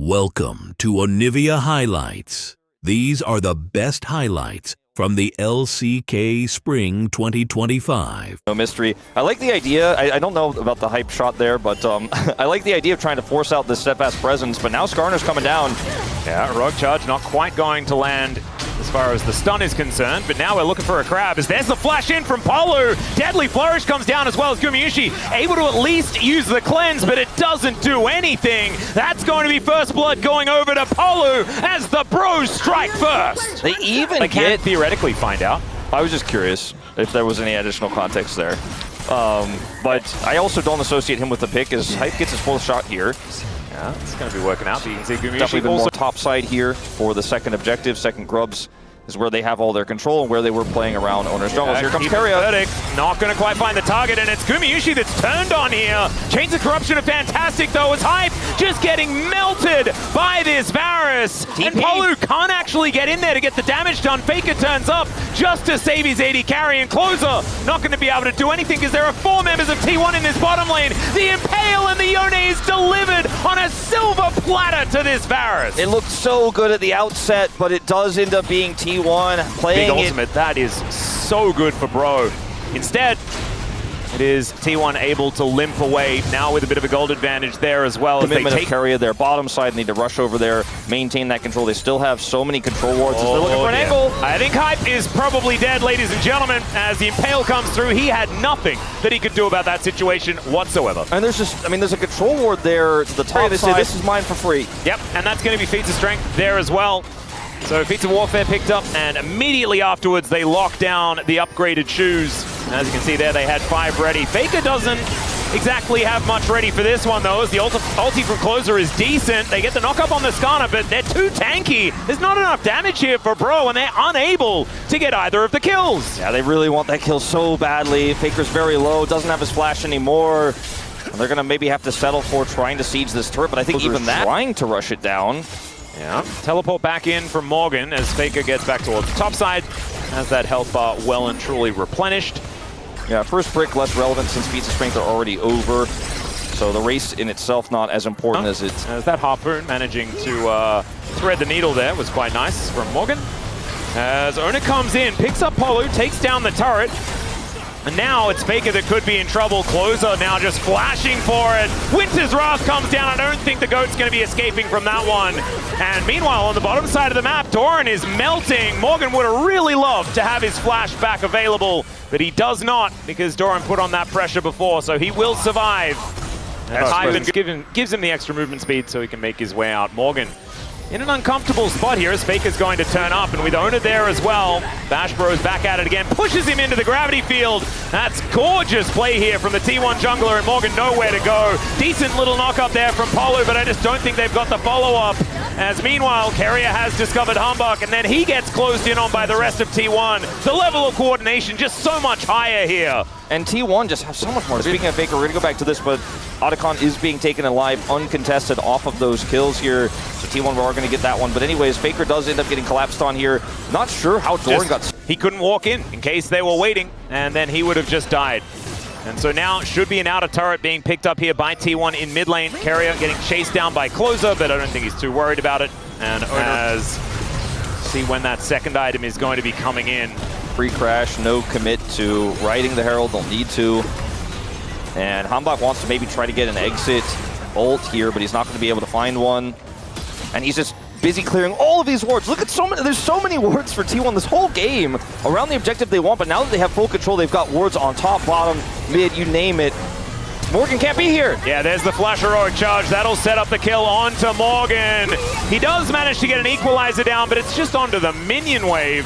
Welcome to Onivia Highlights. These are the best highlights from the LCK Spring 2025. No mystery. I like the idea. I don't know about the hype shot there, but I like the idea of trying to force out this steadfast presence, but now Skarner's coming down. Yeah, Rogue Charge not quite going to land as far as the stun is concerned, but now we're looking for a crab as there's the flash in from Polo. Deadly Flourish comes down as well as Gumayusi, able to at least use the cleanse, but it doesn't do anything. That's going to be first blood going over to Polo as the bros strike first. They can't theoretically find out. I was just curious if there was any additional context there. But I also don't associate him with the pick as Hype gets his full shot here. Yeah, it's going to be working out. But you can see Gumayusi Definitely also more top side here for the second objective. Second Grubs is where they have all their control and where they were playing around Owner's jungles. Here comes Keria. Not going to quite find the target, and it's Gumayusi that's turned on here. Chains of Corruption are fantastic, though, as Hype just getting melted by this Varus. And Polu can't actually get in there to get the damage done. Faker turns up just to save his AD carry, and Closer not going to be able to do anything because there are 4 members of T1 in this bottom lane. The Impale and the Yone is delivered on a silver platter to this Varus. It looked so good at the outset, but it does end up being T1 playing Big ultimate. That is so good for Bro. Instead, it is T1 able to limp away now with a bit of a gold advantage there as well. Commitment of Keria, their bottom side need to rush over there, maintain that control. They still have so many control wards as they're looking for an angle. I think Hype is probably dead, ladies and gentlemen. As the Impale comes through, he had nothing that he could do about that situation whatsoever. And there's just, I mean, there's a control ward there to the top They side. say, this is mine for free. Yep, and that's going to be Feats of Strength there as well. So Feats of Warfare picked up, and immediately afterwards they lock down the upgraded shoes. As you can see there, they had 5 ready. Faker doesn't exactly have much ready for this one, though, as the ulti from Closer is decent. They get the knock-up on the Skarner, but they're too tanky. There's not enough damage here for Bro, and they're unable to get either of the kills. Yeah, they really want that kill so badly. Faker's very low, doesn't have his flash anymore. And they're going to maybe have to settle for trying to siege this turret, but I think even that, trying to rush it down. Yeah, teleport back in from Morgan as Faker gets back towards the top side, has that health bar well and truly replenished. Yeah, first brick less relevant since Feats of Strength are already over. So the race in itself not as important as it's... As that Harpoon managing to thread the needle there was quite nice from Morgan. As Ona comes in, picks up Polu, takes down the turret. And now it's Faker that could be in trouble. Closer now just flashing for it. Winter's Wrath comes down. I don't think the GOAT's going to be escaping from that one. And meanwhile, on the bottom side of the map, Doran is melting. Morgan would have really loved to have his flash back available, but he does not because Doran put on that pressure before, so he will survive. And Hyven gives him the extra movement speed so he can make his way out. Morgan in an uncomfortable spot here as Faker's going to turn up, and with Ona there as well, Bash Bros back at it again, pushes him into the gravity field. That's gorgeous play here from the T1 jungler, and Morgan nowhere to go. Decent little knock up there from Polo, but I just don't think they've got the follow-up. As meanwhile, Keria has discovered Humbug, and then he gets closed in on by the rest of T1. The level of coordination just so much higher here. And T1 just has so much more. Speaking of Faker, we're going to go back to this, but Otacon is being taken alive, uncontested off of those kills here. So T1 are going to get that one. But anyways, Faker does end up getting collapsed on here. Not sure how Doran got... He couldn't walk in case they were waiting, and then he would have just died. And so now should be an outer turret being picked up here by T1 in mid lane. Keria getting chased down by Closer, but I don't think he's too worried about it. And Onas, see when that second item is going to be coming in. Free crash, no commit to riding the Herald, don't need to. And Hambach wants to maybe try to get an exit ult here, but he's not going to be able to find one. And he's just busy clearing all of these wards. Look at so many, there's so many wards for T1 this whole game around the objective they want, but now that they have full control, they've got wards on top, bottom, mid, you name it. Morgan can't be here. Yeah, there's the flash heroic charge. That'll set up the kill onto Morgan. He does manage to get an equalizer down, but it's just onto the minion wave.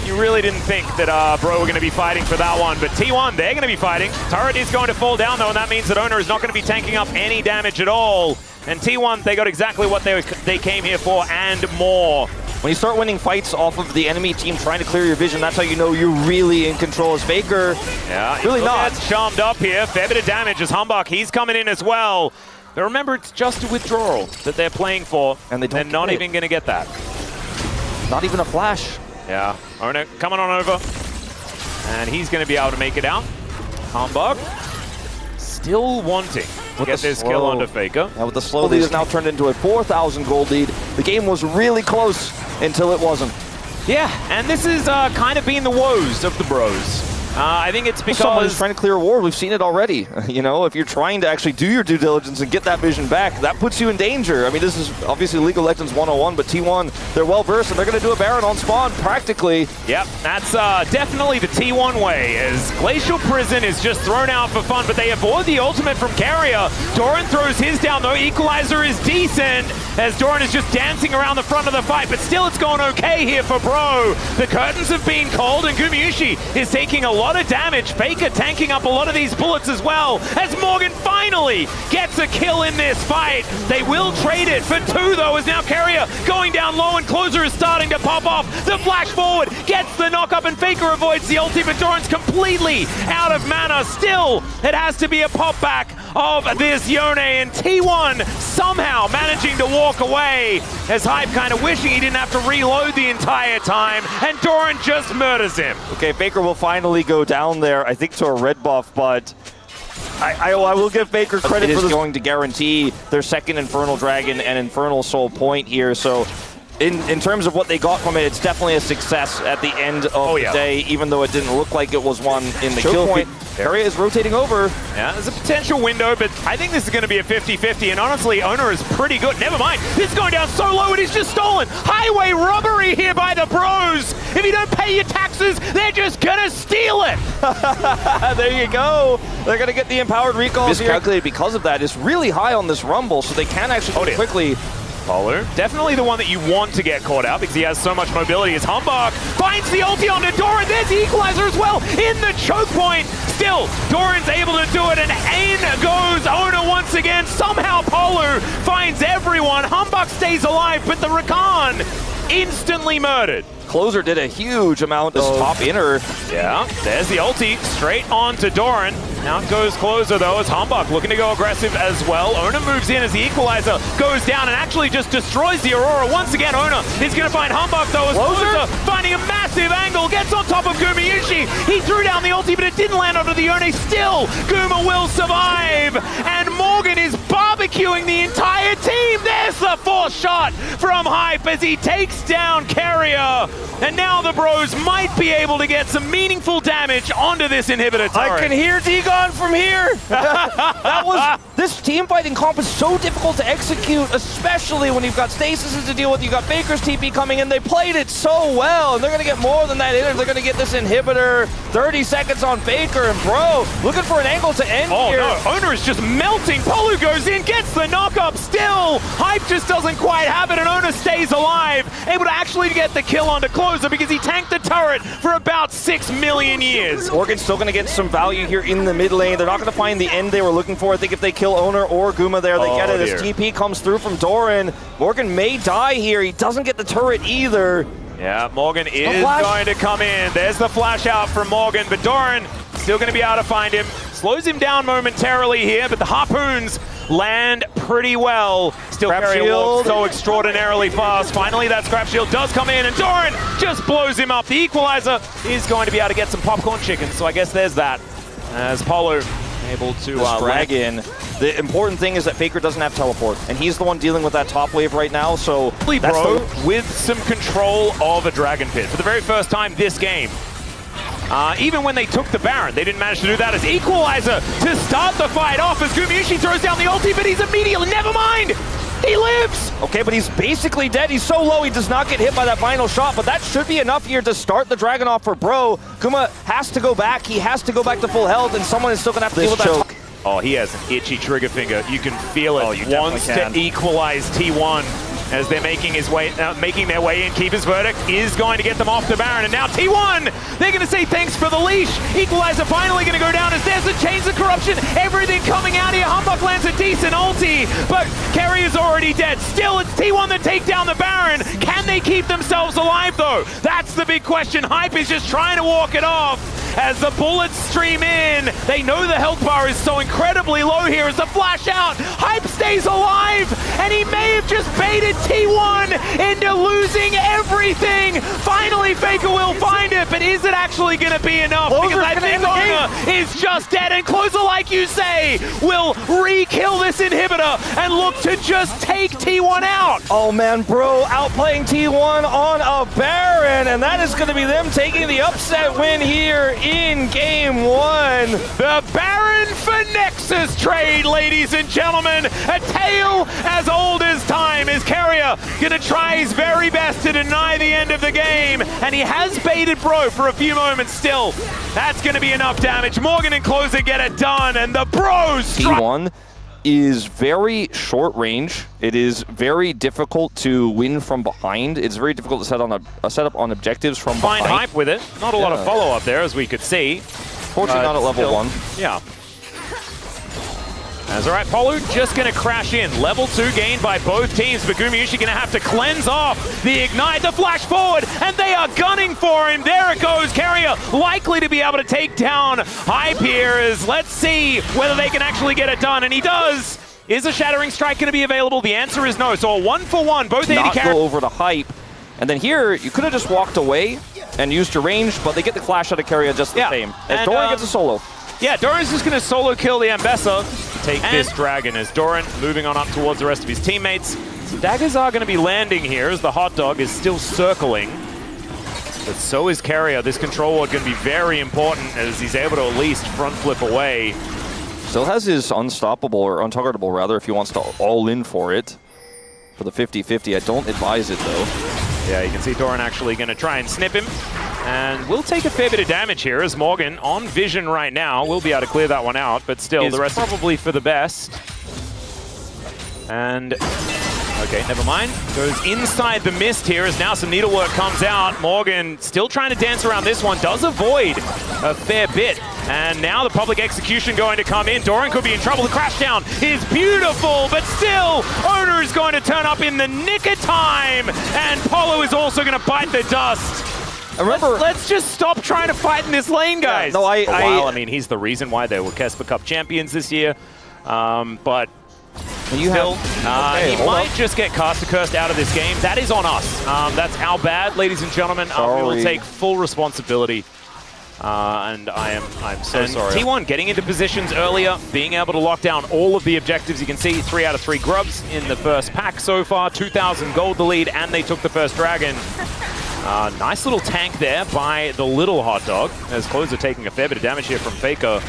You really didn't think that Bro were going to be fighting for that one, but T1, they're going to be fighting. Turret is going to fall down, though, and that means that Ona is not going to be tanking up any damage at all. And T1, they got exactly what they came here for and more. When you start winning fights off of the enemy team trying to clear your vision, that's how you know you're really in control as Faker. Yeah, really not. It's charmed up here. Fair bit of damage as Humbug, he's coming in as well. But remember, it's just a withdrawal that they're playing for, and they're not even going to get that. Not even a flash. Yeah, Ona coming on over, and he's going to be able to make it out. Humbug still wanting get this kill onto Faker. With the slow lead is now turned into a 4,000 gold lead. The game was really close until it wasn't. Yeah, and this is kind of been the woes of the bros. I think it's because someone who's trying to clear a ward. We've seen it already. You know, if you're trying to actually do your due diligence and get that vision back, that puts you in danger. I mean, this is obviously League of Legends 101, but T1, they're well versed, and they're going to do a Baron on spawn practically. Yep, that's definitely the T1 way, as Glacial Prison is just thrown out for fun, but they avoid the ultimate from Carrier. Doran throws his down, though. Equalizer is decent, as Doran is just dancing around the front of the fight, but still it's going okay here for Bro. The curtains have been called, and Gumayusi is taking a lot of damage. Faker tanking up a lot of these bullets as well, as Morgan finally gets a kill in this fight. They will trade it for 2, though, as now Carrier going down low, and Closer is starting to pop off. The flash forward gets the knock up, and Faker avoids the ulti, but Doran's completely out of mana. Still, it has to be a pop back of this Yone, and T1 somehow managing to walk away, as Hype kind of wishing he didn't have to reload the entire time, and Doran just murders him. Okay, Faker will finally go down there, I think to a red buff, but I will give Faker credit for this. Going to guarantee their second Infernal Dragon and Infernal Soul point here, so in terms of what they got from it, it's definitely a success at the end of the day, even though it didn't look like it was one in the kill point. Carrier is rotating over. Yeah, there's a potential window, but I think this is going to be a 50-50, and honestly, Owner is pretty good. Never mind, this is going down so low, it is just stolen. Highway robbery here by the bros. If you don't pay your taxes, they're just going to steal it. There you go. They're going to get the empowered recalls here. Miscalculated because of that. It's really high on this Rumble, so they can actually quickly. Polu, definitely the one that you want to get caught out because he has so much mobility. As Humbug finds the ulti onto Doran, there's the equalizer as well in the choke point. Still, Doran's able to do it, and in goes Owner once again. Somehow Polu finds everyone. Humbug stays alive, but the Rakan instantly murdered. Closer did a huge amount of top inner. Yeah, there's the ulti straight on to Doran. Now it goes Closer, though, as Humbug looking to go aggressive as well. Owner moves in as the equalizer goes down and actually just destroys the Aurora. Once again, Owner is going to find Humbug, though, as Closer finding a massive angle, gets on top of Gumayusi. He threw down the ulti, but it didn't land onto the Yone. Still, Guma will survive, and Morgan is barbecuing the entire team. There's the 4th shot from Hype as he takes down Carrier. And now the bros might be able to get some meaningful damage onto this inhibitor turret. I can hear Dagon from here. This team fighting comp is so difficult to execute, especially when you've got Stasis to deal with. You got Faker's TP coming in. They played it so well, and they're going to get more than that in. They're going to get this inhibitor. 30 seconds on Faker, and Bro looking for an angle to end here. Oh no, Owner is just melting. Polu goes in, gets the knock up. Still, Hype just doesn't quite have it, and Owner stays alive, able to actually get the kill onto Closer because he tanked the turret for about 6 million years. Morgan's still going to get some value here in the mid lane. They're not going to find the end they were looking for. I think if they kill Owner or Guma there, they get it. As TP comes through from Doran. Morgan may die here. He doesn't get the turret either. Yeah, Morgan is going to come in. There's the flash out from Morgan, but Doran still going to be able to find him. Slows him down momentarily here, but the harpoons land pretty well. Still Carrier walks so extraordinarily fast. Finally, that scrap shield does come in, and Doran just blows him up. The equalizer is going to be able to get some popcorn chicken, so I guess there's that. As Polu able to drag in. The important thing is that Faker doesn't have teleport, and he's the one dealing with that top wave right now, so that's with some control of a Dragon Pit for the very first time this game. Even when they took the Baron, they didn't manage to do that as equalizer to start the fight off as Gumayusi throws down the ulti, but he's immediately, never mind! He lives! Okay, but he's basically dead. He's so low, he does not get hit by that final shot, but that should be enough here to start the Dragon off for Bro. Guma has to go back. He has to go back to full health, and someone is still going to have to deal with that. Oh, he has an itchy trigger finger. You can feel it. Oh, you wants to equalize T1 as they're making their way in. Keeper's verdict is going to get them off the Baron, and now T1, they're going to say thanks for the leash. Equalizer finally going to go down as there's the Chains of Corruption. Everything coming out here. Humbug lands a decent ulti, but Carrier's already dead. Still, it's T1 that take down the Baron. Can they keep themselves alive, though? That's the big question. Hype is just trying to walk it off as the bullets stream in. They know the health bar is so incredibly low here as the flash out. Hype stays alive, and he may have just baited T1 into losing everything. Finally, Faker will find it, but is it actually going to be enough? Because I think Ona is just dead, and Closer, like you say, will re-kill this inhibitor and look to just take T1 out. Oh man, bro, outplaying T1 on a Baron, and that is going to be them taking the upset win here in game 1. The Baron for Nexus trade, ladies and gentlemen. A tale as old as time. Is Carrier going to try his very best to deny the end of the game? And he has baited Bro for a few moments still. That's going to be enough damage. Morgan and Closer get it done, and the Bros T1 is very short range. It is very difficult to win from behind. It's very difficult to set up on objectives from behind. Find hype with it. Not a lot of follow-up there, as we could see. Fortunately not at level 1. Yeah. That's all right, Polu just going to crash in. Level 2 gained by both teams, but Gumayusi going to have to cleanse off the Ignite, the flash forward, and they are gunning for him. There it goes. Carrier likely to be able to take down Hype here. Let's see whether they can actually get it done, and he does. Is a Shattering Strike going to be available? The answer is no. So a 1-for-1, both 80 Not characters. go over to Hype. And then here, you could have just walked away and used your range, but they get the flash out of Carrier just the same. As Doran gets a solo. Yeah, Doran's just going to solo kill the Ambessa. Take this dragon as Doran moving on up towards the rest of his teammates. So daggers are going to be landing here as the hot dog is still circling. But so is Carrier. This control ward going to be very important as he's able to at least front flip away. Still has his unstoppable, or untargetable rather, if he wants to all in for it. For the 50-50, I don't advise it though. Yeah, you can see Doran actually going to try and snip him. And we'll take a fair bit of damage here as Morgan on vision right now. We'll be able to clear that one out, but still, the rest probably for the best. And, okay, never mind. Goes inside the mist here as now some needlework comes out. Morgan still trying to dance around this one, does avoid a fair bit. And now the public execution going to come in. Doran could be in trouble. The crash down is beautiful, but still, Owner is going to turn up in the nick of time. And Polo is also going to bite the dust. Remember, let's just stop trying to fight in this lane, guys. Yeah, no, I mean, he's the reason why they were Kesper Cup champions this year. But you still, he might just get Caster Cursed out of this game. That is on us. That's our bad, ladies and gentlemen. We will take full responsibility. And I'm so sorry. T1 getting into positions earlier, being able to lock down all of the objectives. You can see 3 out of 3 grubs in the first pack so far. 2,000 gold the lead, and they took the first dragon. Nice little tank there by the little hot dog, as Closer taking a fair bit of damage here from Faker.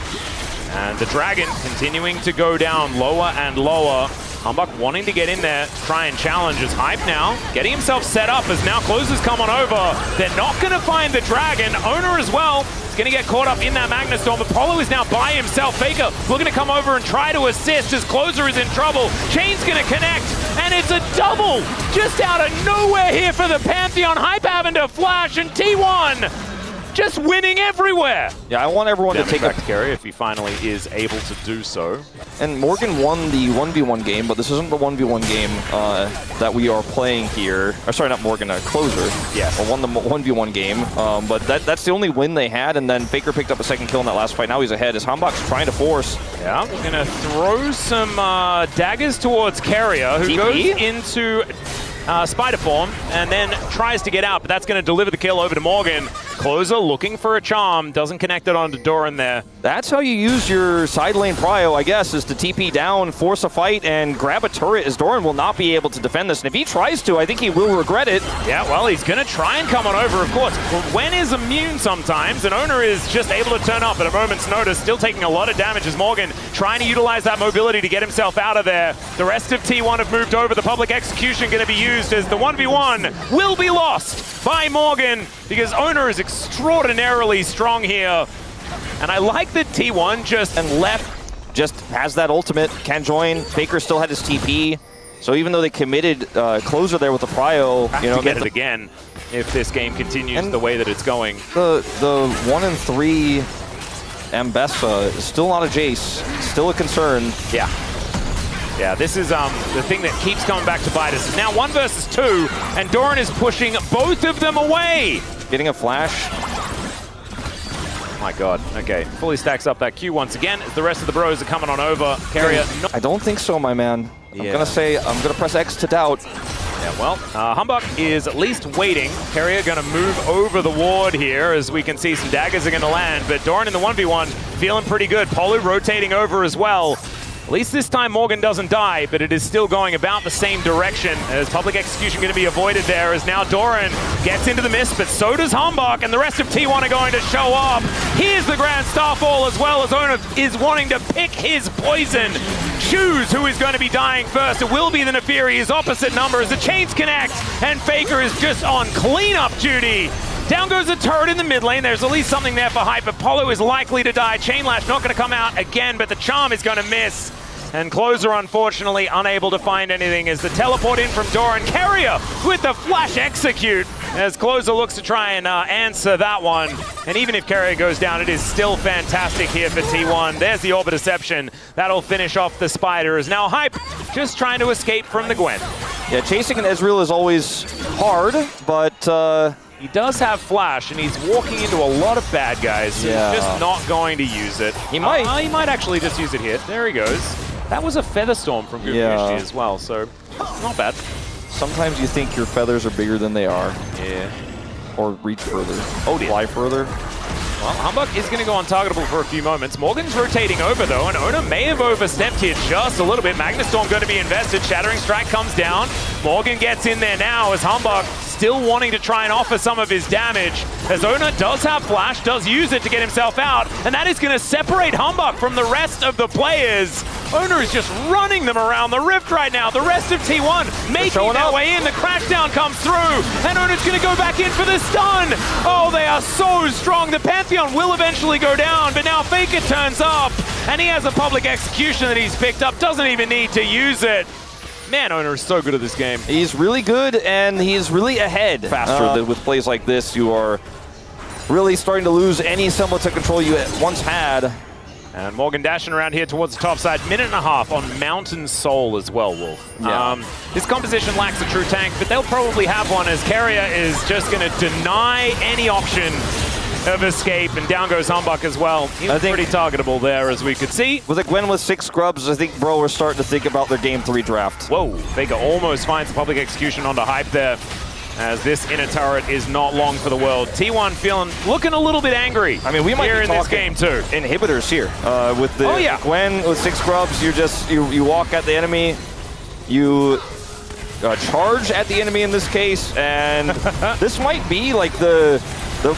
And the dragon continuing to go down lower and lower. Humbug wanting to get in there, try and challenge his Hype now, getting himself set up as now Closer's come on over. They're not going to find the dragon. Owner as well is going to get caught up in that Magna Storm, but Polo is now by himself. Faker looking to come over and try to assist as Closer is in trouble. Chain's going to connect, and it's a double just out of nowhere here for the Pantheon. Hype having to flash, and T1 just winning everywhere. Yeah, I want everyone to take back to Carrier if he finally is able to do so. And Morgan won the 1v1 game, but this isn't the 1v1 game that we are playing here. Or sorry, not Morgan, Closer. Yes. Won the 1v1 game, but that's the only win they had, and then Faker picked up a second kill in that last fight. Now he's ahead as Hambach's trying to force. Yeah, we're going to throw some daggers towards Carrier, who goes into Spider Form and then tries to get out, but that's going to deliver the kill over to Morgan. Closer looking for a charm, doesn't connect it onto Doran there. That's how you use your side lane prio, I guess, is to TP down, force a fight, and grab a turret, as Doran will not be able to defend this. And if he tries to, I think he will regret it. Yeah, well, he's going to try and come on over, of course. Gwen is immune sometimes, and Owner is just able to turn up at a moment's notice, still taking a lot of damage as Morgan trying to utilize that mobility to get himself out of there. The rest of T1 have moved over. The public execution going to be used as the 1v1 will be lost by Morgan because Owner is extraordinarily strong here. And I like that T1 just has that ultimate, can join. Faker still had his TP. So even though they committed Closer there with the prio, you know, get it again if this game continues the way that it's going. The 1-in-3 Ambessa is still not a Jace, still a concern. Yeah. Yeah, this is the thing that keeps coming back to bite us. It's now 1 versus 2, and Doran is pushing both of them away. Getting a flash. My God. Okay, fully stacks up that Q once again as the rest of the bros are coming on over. Carrier. I don't think so, my man. I'm gonna press X to doubt. Yeah, well, Humbug is at least waiting. Carrier going to move over the ward here, as we can see some daggers are going to land, but Doran in the 1v1 feeling pretty good. Polu rotating over as well. At least this time Morgan doesn't die, but it is still going about the same direction, as public execution going to be avoided there, as now Doran gets into the mist, but so does Humbug, and the rest of T1 are going to show up. Here's the Grand Starfall, as well as Ona is wanting to pick his poison. Choose who is going to be dying first. It will be the Nefiri, his opposite number, as the chains connect, and Faker is just on cleanup duty. Down goes the turret in the mid lane. There's at least something there for hype, but Polu is likely to die. Chainlash not going to come out again, but the charm is going to miss. And Closer, unfortunately, unable to find anything as the teleport in from Doran. Carrier with the flash execute as Closer looks to try and answer that one. And even if Carrier goes down, it is still fantastic here for T1. There's the Orb of Deception. That'll finish off the Spider, as now Hype just trying to escape from the Gwen. Yeah, chasing an Ezreal is always hard, but... He does have flash, and he's walking into a lot of bad guys, so yeah. He's just not going to use it. He might. He might actually just use it here. There he goes. That was a Feather Storm from Gugushi as well, so not bad. Sometimes you think your feathers are bigger than they are. Yeah. Or reach further. Oh dear. Fly further. Well, Humbug is going to go untargetable for a few moments. Morgan's rotating over, though, and Ona may have overstepped here just a little bit. Magnastorm going to be invested. Shattering Strike comes down. Morgan gets in there now as Humbug still wanting to try and offer some of his damage. As Ona does have flash, does use it to get himself out, and that is going to separate Humbug from the rest of the players. Ona is just running them around the rift right now. The rest of T1 making their way in. The crashdown comes through, and Ona's going to go back in for the stun. Oh, they are so strong. The Pantheon will eventually go down, but now Faker turns up, and he has a public execution that he's picked up. Doesn't even need to use it. Man, Ona is so good at this game. He's really good, and he's really ahead faster with plays like this. You are really starting to lose any semblance of control you once had. And Morgan dashing around here towards the top side. Minute and a half on Mountain Soul as well, Wolf. Yeah. This composition lacks a true tank, but they'll probably have one, as Carrier is just going to deny any option of escape, and down goes Humbug as well. He was pretty targetable there, as we could see. With a Gwen with 6 scrubs, I think, bro, we're starting to think about their Game 3 draft. Whoa, Vega almost finds the public execution onto Hype there, as this inner turret is not long for the world. T1 looking a little bit angry. I mean, we might here be in this game too. Inhibitors here with the Gwen with 6 scrubs. You walk at the enemy, you charge at the enemy in this case, and this might be like the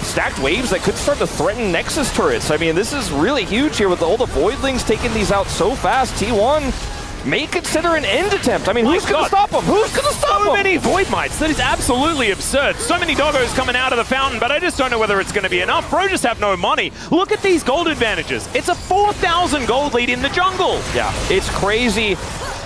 stacked waves that could start to threaten Nexus turrets. I mean, this is really huge here with all the Voidlings taking these out so fast. T1 may consider an end attempt. I mean, who's going to stop him? Who's going to stop him? So many Void Mites. That is absolutely absurd. So many doggos coming out of the fountain, but I just don't know whether it's going to be enough. Pro just have no money. Look at these gold advantages. It's a 4,000 gold lead in the jungle. Yeah, it's crazy.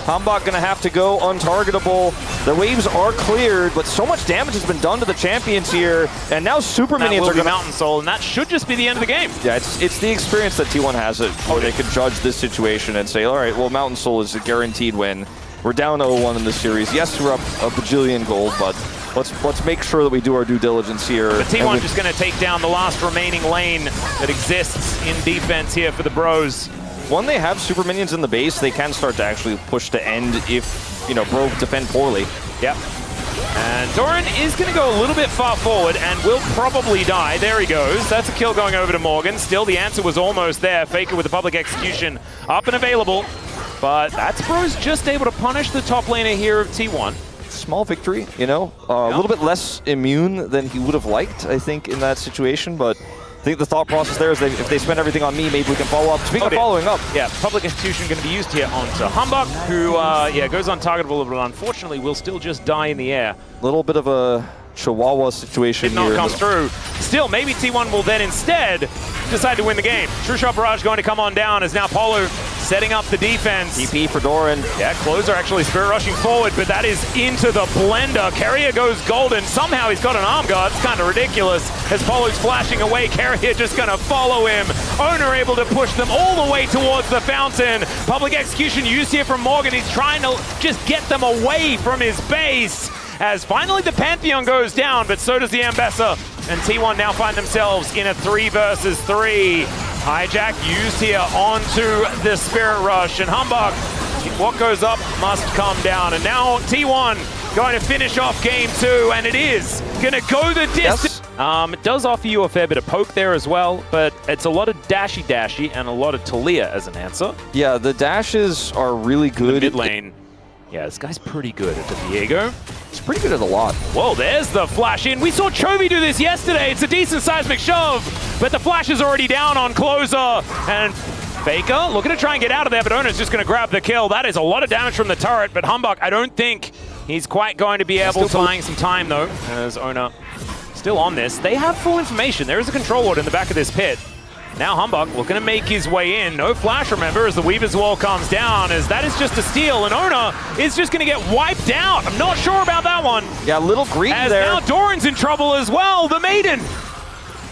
Humbug going to have to go untargetable. The waves are cleared, but so much damage has been done to the champions here, and now super minions are going to Mountain Soul, and that should just be the end of the game. Yeah, it's the experience that T1 has where they can judge this situation and say, all right, well, Mountain Soul is a guaranteed win. We're down 0-1 in this series. Yes, we're up a bajillion gold, but let's make sure that we do our due diligence here. But T1 just going to take down the last remaining lane that exists in defense here for the bros. When they have super minions in the base, they can start to actually push to end if, bro defend poorly. Yep. And Doran is going to go a little bit far forward and will probably die. There he goes. That's a kill going over to Morgan. Still, the answer was almost there. Faker with the public execution up and available. But that's Bros just able to punish the top laner here of T1. Small victory, a little bit less immune than he would have liked, I think, in that situation, but I think the thought process there is that if they spend everything on me, maybe we can follow up. Speaking of following up. Yeah, public execution going to be used here onto Humbug, who, goes untargetable, but unfortunately will still just die in the air. A little bit of a Chihuahua situation here. Did not come through. Still, maybe T1 will then instead decide to win the game. True Shot Barrage going to come on down as now Polu setting up the defense. TP for Doran. Yeah, Closer actually spirit rushing forward, but that is into the blender. Carrier goes golden. Somehow he's got an arm guard. It's kind of ridiculous as Polu's flashing away. Carrier just going to follow him. Owner able to push them all the way towards the fountain. Public execution used here from Morgan. He's trying to just get them away from his base. As finally the Pantheon goes down, but so does the Ambessa. and T1 now find themselves in a 3 versus 3. Hijack used here onto the Spirit Rush, and Humbug, what goes up must come down. And now T1 going to finish off game 2, and it is going to go the distance. Yes. It does offer you a fair bit of poke there as well, but it's a lot of dashy and a lot of Talia as an answer. Yeah, the dashes are really good. The mid lane. Yeah, this guy's pretty good at the Diego. He's pretty good at a lot. Whoa, there's the flash in. We saw Chovy do this yesterday. It's a decent seismic shove, but the flash is already down on Closer. And Faker looking to try and get out of there, but Ona's just going to grab the kill. That is a lot of damage from the turret, but Humbug, I don't think he's quite going to be able to buying some time, though, as Ona still on this. They have full information. There is a control ward in the back of this pit. Now Humbug looking to make his way in. No flash, remember, as the Weaver's Wall comes down, as that is just a steal, and Ona is just going to get wiped out. I'm not sure about that one. Yeah, a little greedy as there. Now Doran's in trouble as well. The Maiden.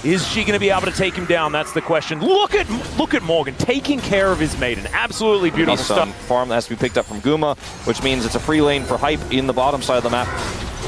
Is she going to be able to take him down? That's the question. Look at Morgan taking care of his Maiden. Absolutely beautiful stuff. Farm that has to be picked up from Guma, which means it's a free lane for Hype in the bottom side of the map.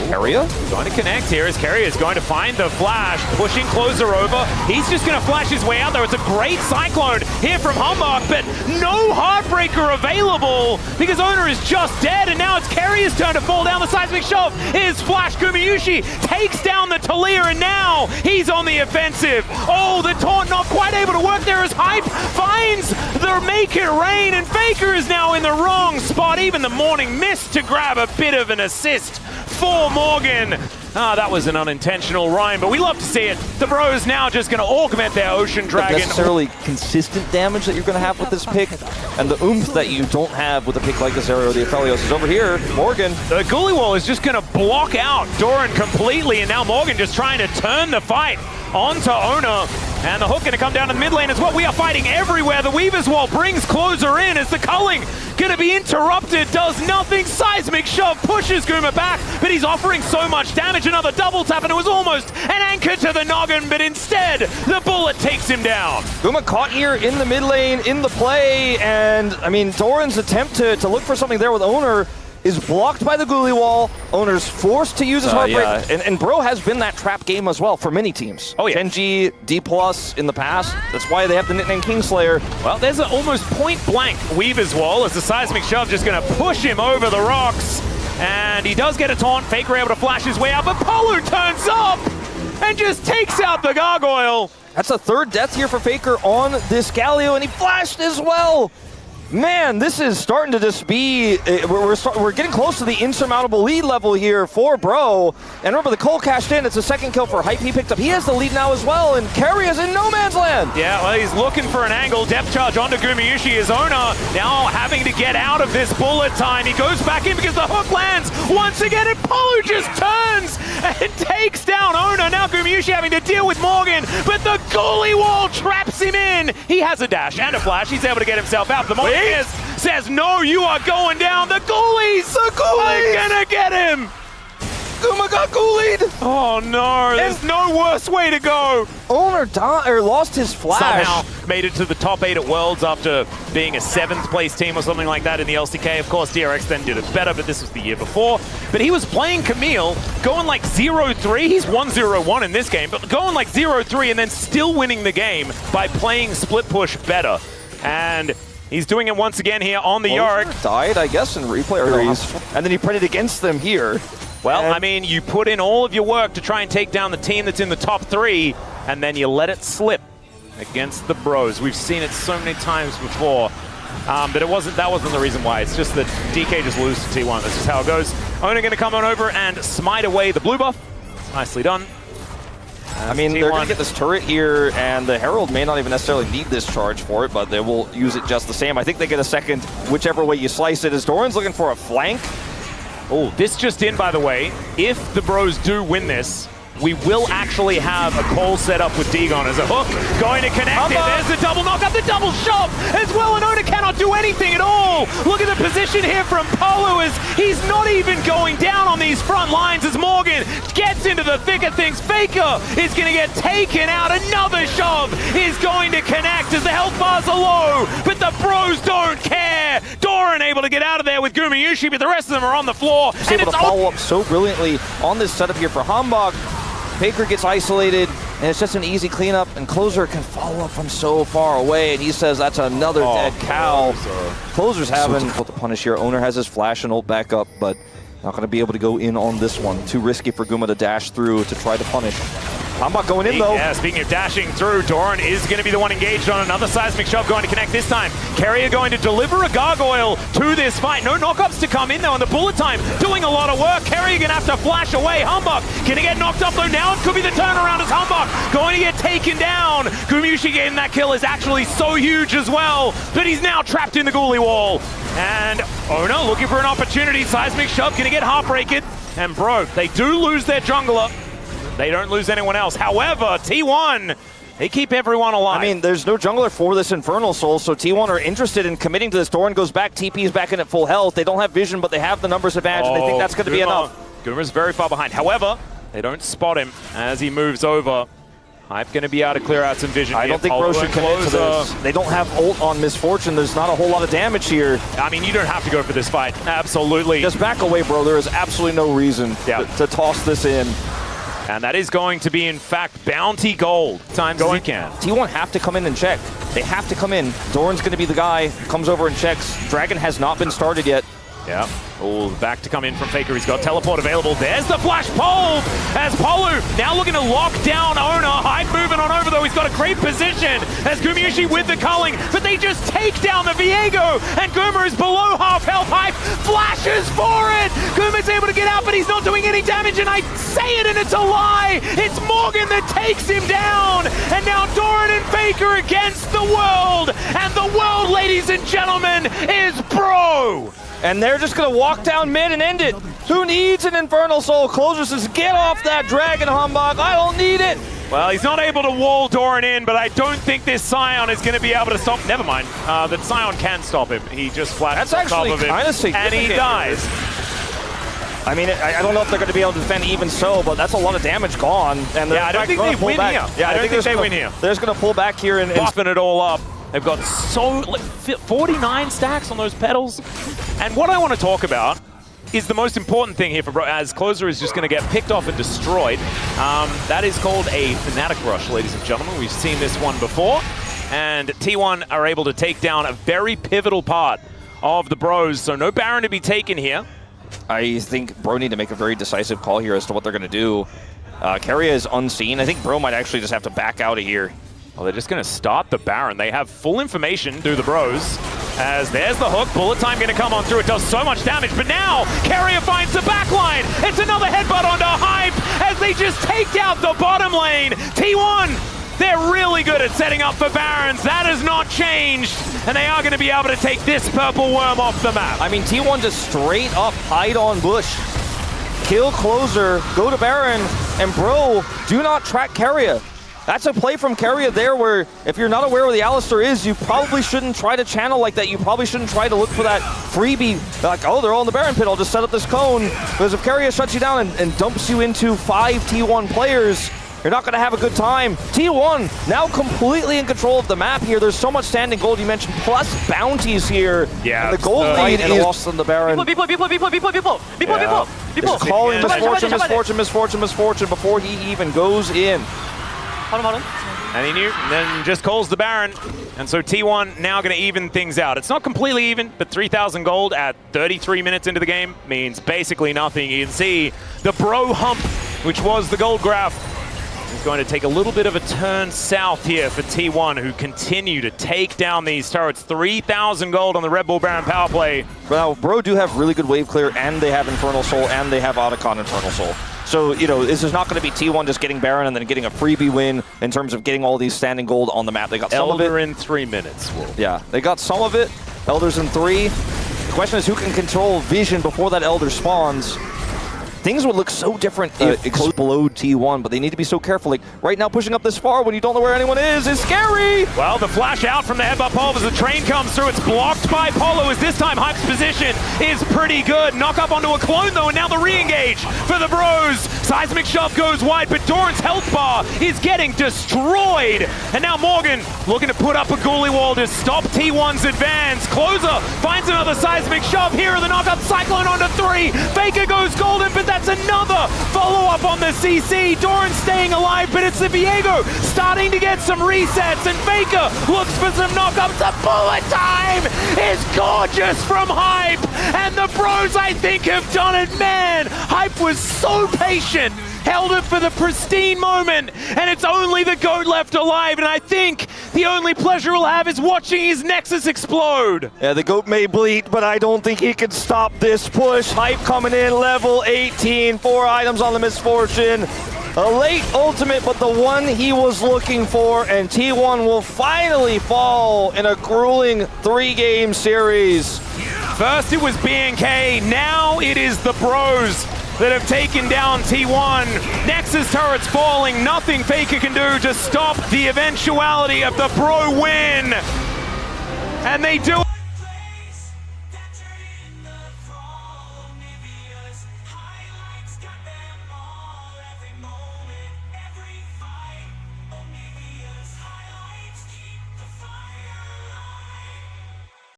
Keria? Going to connect here as Keria is going to find the flash, pushing Closer over. He's just going to flash his way out there. It's a great Cyclone here from Humbug, but no Heartbreaker available because Ona is just dead, and now it's Keria's turn to fall down the seismic shove. Here's Flash. Gumayusi takes down the Talia, and now he's on the offensive. Oh, the taunt not quite able to work there as Hype finds the Make It Rain, and Faker is now in the wrong spot. Even the Morning Mist to grab a bit of an assist for Morgan. That was an unintentional rhyme, but we love to see it. The Bros now just going to augment their Ocean Dragon. Not necessarily consistent damage that you're going to have with this pick, and the oomph that you don't have with a pick like this or the Aphelios is over here. Morgan. The Ghoulie Wall is just going to block out Doran completely, and now Morgan just trying to turn the fight onto Ona. And the hook going to come down to the mid lane as well. We are fighting everywhere. The Weaver's Wall brings Closer in as the culling going to be interrupted. Does nothing. Seismic shove pushes Guma back, but he's offering so much damage. Another double tap, and it was almost an anchor to the noggin, but instead the bullet takes him down. Guma caught here in the mid lane, in the play, and I mean, Doran's attempt to look for something there with Owner is blocked by the Ghoulie Wall. Owner's forced to use his Heartbreak. Yeah. And Bro has been that trap game as well for many teams. Oh yeah. Genji, D+ in the past. That's why they have the nickname Kingslayer. Well, there's an almost point blank Weaver's Wall as the Seismic Shove just going to push him over the rocks. And he does get a taunt. Faker able to flash his way out, but Polu turns up and just takes out the Gargoyle. That's a third death here for Faker on this Galio, and he flashed as well. Man, this is starting to just be, we're getting close to the insurmountable lead level here for Bro. And remember, the Cole cashed in. It's a second kill for Hype. He picked up. He has the lead now as well, and Keria's in no man's land. Yeah, well, he's looking for an angle. Depth charge onto Gumayusi. His Ona now having to get out of this bullet time. He goes back in because the hook lands once again, and Polu just turns and takes down Ona. Now Gumayusi having to deal with Morgan, but the Ghoulie Wall traps him in. He has a dash and a flash. He's able to get himself out. The Morgan says, no, you are going down. The Ghoulies are gonna get him. Guma got ghoulied. Oh no, there's no worse way to go. Owner lost his flash. Somehow made it to the top 8 at Worlds after being a 7th place team or something like that in the LCK. Of course, DRX then did it better, but this was the year before. But he was playing Camille, going like 0-3. He's 1-0-1 in this game, but going like 0-3 and then still winning the game by playing split push better. And he's doing it once again here on the Yark. Died, I guess, in replay, and then he printed against them here. Well, I mean, you put in all of your work to try and take down the team that's in the top 3, and then you let it slip against the Bros. We've seen it so many times before, but that wasn't the reason why. It's just that DK just loses to T1. That's just how it goes. Ona going to come on over and smite away the blue buff. Nicely done. I mean, they're going to get this turret here, and the Herald may not even necessarily need this charge for it, but they will use it just the same. I think they get a second, whichever way you slice it, as Doran's looking for a flank. Oh, this just in, by the way. If the Bros do win this, we will actually have a call set up with Dagon as a hook. Going to connect it. There's the double knock up, the double shove as well, and Ona cannot do anything at all. Look at the position here from Polu as he's not even going down on these front lines as Morgan gets into the thick of things. Faker is going to get taken out. Another shove is going to connect as the health bars are low, but the Bros don't care. Doran able to get out of there with Gumayusi, but the rest of them are on the floor. He's able to follow up so brilliantly on this setup here for Hambach. Faker gets isolated, and it's just an easy cleanup, and Closer can follow up from so far away, and he says that's another dead cow. Closer's having difficult to punish here. Owner has his flash and ult back up, but not going to be able to go in on this one. Too risky for Guma to dash through to try to punish. Hanbok going in, though. Yeah, speaking of dashing through, Doran is going to be the one engaged on another seismic shove, going to connect this time. Carrier going to deliver a gargoyle to this fight. No knockups to come in, though, and the bullet time doing a lot of work. Carrier going to have to flash away. Hanbok going to get knocked up, though. Now it could be the turnaround as Hanbok going to get taken down. Gumyushi getting that kill is actually so huge as well, but he's now trapped in the ghoulie wall. And Owner looking for an opportunity. Seismic shove going to get heartbreaked. And bro, they do lose their jungler. They don't lose anyone else. However, T1, they keep everyone alive. I mean, there's no jungler for this Infernal Soul, so T1 are interested in committing to this. Doran goes back, TP is back in at full health. They don't have vision, but they have the numbers advantage, and they think that's going to be enough. Guma's very far behind. However, they don't spot him as he moves over. Hype going to be able to clear out some vision. I don't think Bro should commit to this. They don't have ult on Misfortune. There's not a whole lot of damage here. I mean, you don't have to go for this fight. Absolutely. Just back away, bro. There is absolutely no reason to toss this in. And that is going to be, in fact, bounty gold. Times as he can. T1 have to come in and check. They have to come in. Doran's going to be the guy who comes over and checks. Dragon has not been started yet. Yeah. Oh, back to come in from Faker. He's got teleport available. There's the flash pole as Polu now looking to lock down Owner. Hype moving on over, though. He's got a great position as Gumyushi with the culling, but they just take down the Viego, and Guma is below half health. Hype flashes for it. Guma's able to get out, but he's not doing any damage, and I say it and it's a lie. It's Morgan that takes him down, and now Doran and Faker against the world, and the world, ladies and gentlemen, is Bro. And they're just going to walk down mid and end it. Who needs an Infernal Soul? Closer says, get off that Dragon, Hanbok. I don't need it. Well, he's not able to wall Doran in, but I don't think this Scion is going to be able to stop. Never mind. The Scion can stop him. He just flashes on top of him, and he dies. I mean, I don't know if they're going to be able to defend even so, but that's a lot of damage gone. And yeah, I don't think they win here. Yeah, I don't think they win here. They're just going to pull back here and buffing it all up. They've got 49 stacks on those pedals. And what I want to talk about is the most important thing here for Bro, as Closer is just going to get picked off and destroyed. That is called a Fnatic Rush, ladies and gentlemen. We've seen this one before. And T1 are able to take down a very pivotal part of the Bros, so no Baron to be taken here. I think Bro need to make a very decisive call here as to what they're going to do. Carrier is unseen. I think Bro might actually just have to back out of here. Well, they're just going to start the Baron. They have full information through the Bros. As there's the hook, bullet time going to come on through. It does so much damage, but now Carrier finds the backline. It's another headbutt onto Hype as they just take out the bottom lane. T1, they're really good at setting up for Barons. That has not changed, and they are going to be able to take this purple worm off the map. I mean, T1 just straight up hide on bush. Kill Closer, go to Baron, and Bro, do not track Carrier. That's a play from Carrier there where if you're not aware where the Alistar is, you probably shouldn't try to channel like that. You probably shouldn't try to look for that freebie. Like, oh, they're all in the Baron pit. I'll just set up this cone. Because if Carrier shuts you down and dumps you into 5 T1 players, you're not going to have a good time. T1 now completely in control of the map here. There's so much standing gold you mentioned, plus bounties here. Yeah. And the gold lead is lost on the Baron. People. Just calling Misfortune before he even goes in. And he knew, and then just calls the Baron. And so T1 now going to even things out. It's not completely even, but 3,000 gold at 33 minutes into the game means basically nothing. You can see the Bro hump, which was the gold graph, is going to take a little bit of a turn south here for T1, who continue to take down these turrets. 3,000 gold on the Red Bull Baron power play. Now, Bro do have really good wave clear, and they have Infernal Soul, and they have Otacon Infernal Soul. So, you know, this is not going to be T1 just getting Baron and then getting a freebie win in terms of getting all these standing gold on the map. They got some of it. Elder in 3 minutes. Yeah, they got some of it. Elders in 3. The question is who can control vision before that Elder spawns. Things would look so different if explode T1, but they need to be so careful. Like, right now, pushing up this far when you don't know where anyone is scary! Well, the flash out from the headbutt pole as the train comes through. It's blocked by Polo as this time Hype's position is pretty good. Knock up onto a clone, though, and now the re-engage for the Bros. Seismic shove goes wide, but Doran's health bar is getting destroyed. And now Morgan looking to put up a goalie wall to stop T1's advance. Closer finds another seismic shove. Here are the knockup. Cyclone onto 3. Faker goes golden, but that's another follow-up on the CC. Doran staying alive, but it's the Viego starting to get some resets, and Faker looks for some knockups. The bullet time is gorgeous from Hype, and the Bros, I think, have done it. Man, Hype was so patient, held it for the pristine moment, and it's only the GOAT left alive, and I think the only pleasure he'll have is watching his Nexus explode. Yeah, the GOAT may bleed, but I don't think he can stop this push. Hype coming in, level 18, 4 items on the Misfortune. A late ultimate, but the one he was looking for, and T1 will finally fall in a grueling 3-game series. First it was BNK, now it is the Bros that have taken down T1. Nexus turrets falling, nothing Faker can do to stop the eventuality of the Bro win. And they do it.